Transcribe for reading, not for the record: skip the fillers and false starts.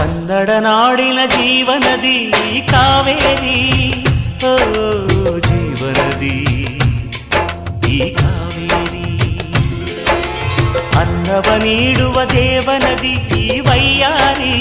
ಕನ್ನಡ ನಾಡಿನ ಜೀವನದಿ ಕಾವೇರಿ, ಓ ಜೀವನದಿ ಈ ಕಾವೇರಿ. ಅನ್ನವ ನೀಡುವ ದೇವನದಿ ಈ ವೈಯಾರಿ,